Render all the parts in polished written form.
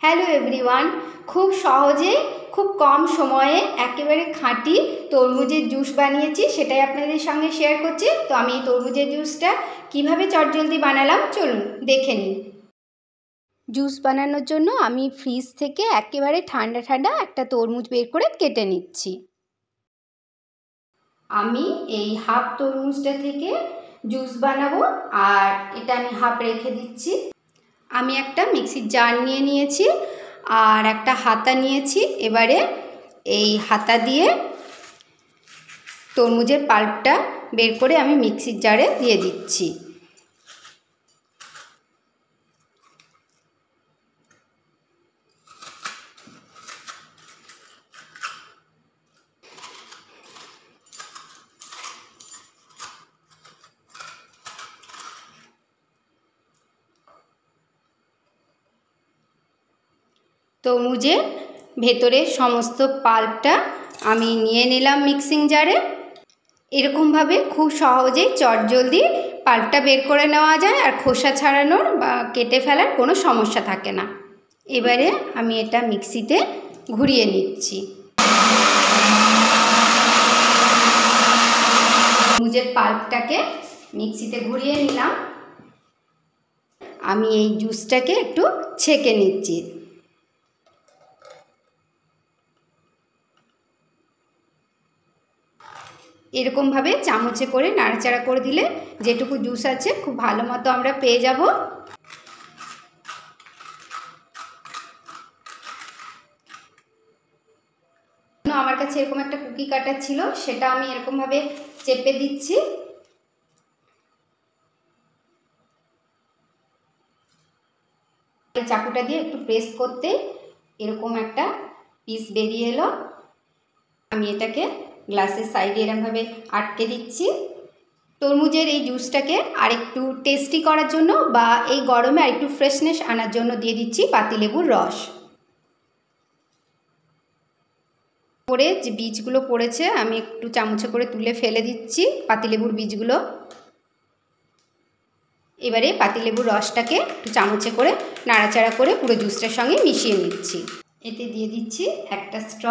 Hello everyone, খুব সহজে খুব কম সময়ে একেবারে খাঁটি তরমুজের জুস বানিয়েছি, সেটাই আপনাদের সঙ্গে শেয়ার করছি। তো আমি এই তরমুজের জুসটা কিভাবে চটজলদি বানালাম চলুন দেখে নিই। জুস বানানোর জন্য আমি ফ্রিজ থেকে একেবারে ঠান্ডা ঠান্ডা একটা তরমুজ বের করে কেটে নিচ্ছি। আমি এই হাফ তরমুজটা থেকে জুস বানাবো, আর এটা আমি হাফ রেখে দিচ্ছি। আমি একটা মিক্সির জার নিয়ে নিয়েছি আর একটা হাতা নিয়েছি। এবারে এই হাতা দিয়ে তরমুজের পাল্পটা বের করে আমি মিক্সির জারে দিয়ে দিচ্ছি। তরমুজের ভেতরের সমস্ত পাল্পটা আমি নিয়ে নিলাম মিক্সিং জারে। এরকমভাবে খুব সহজেই চটজলদি পাল্পটা বের করে নেওয়া যায়, আর খোসা ছাড়ানোর বা কেটে ফেলার কোনো সমস্যা থাকে না। এবারে আমি এটা মিক্সিতে ঘুরিয়ে নিচ্ছি। তরমুজের পাল্পটাকে মিক্সিতে ঘুরিয়ে নিলাম। আমি এই জুসটাকে একটু ছেঁকে নিচ্ছি। এরকমভাবে চামচে করে নাড়াচাড়া করে দিলে যেটুকু জুস আছে খুব ভালো মতো আমরা পেয়ে যাব। আমার কাছে এরকম একটা কুকি কাটার ছিল, সেটা আমি এরকমভাবে চেপে দিচ্ছি। চাকুটা দিয়ে একটু প্রেস করতে এরকম একটা পিস বেরিয়ে এলো। আমি এটাকে গ্লাসের সাইডে এরকমভাবে আটকে দিচ্ছি। তরমুজের এই জুসটাকে আরেকটু টেস্টি করার জন্য বা এই গরমে আরেকটু ফ্রেশনেস আনার জন্য দিয়ে দিচ্ছি পাতিলেবুর রস। পরে যে বীজগুলো পড়েছে আমি একটু চামচে করে তুলে ফেলে দিচ্ছি পাতিলেবুর বীজগুলো। এবারে পাতিলেবুর রসটাকে একটু চামচে করে নাড়াচাড়া করে পুরো জুসটার সঙ্গে মিশিয়ে নিচ্ছি। এতে দিয়ে দিচ্ছি একটা স্ট্র।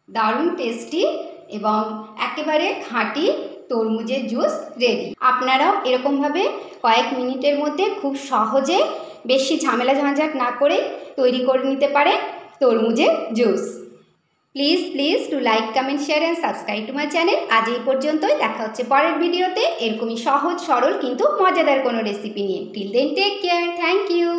দারুণ টেস্টি এবং একেবারে খাঁটি তরমুজের জুস রেডি। আপনারাও এরকমভাবে কয়েক মিনিটের মধ্যে খুব সহজে, বেশি ঝামেলা ঝঞ্ঝাট না করে তৈরি করে নিতে পারেন তরমুজের juice. Please to like, comment, share and subscribe to my channel. আজ এই পর্যন্তই, দেখা হচ্ছে পরের ভিডিওতে এরকমই সহজ সরল কিন্তু মজাদার কোনো রেসিপি নিয়ে। Till then take care, thank you.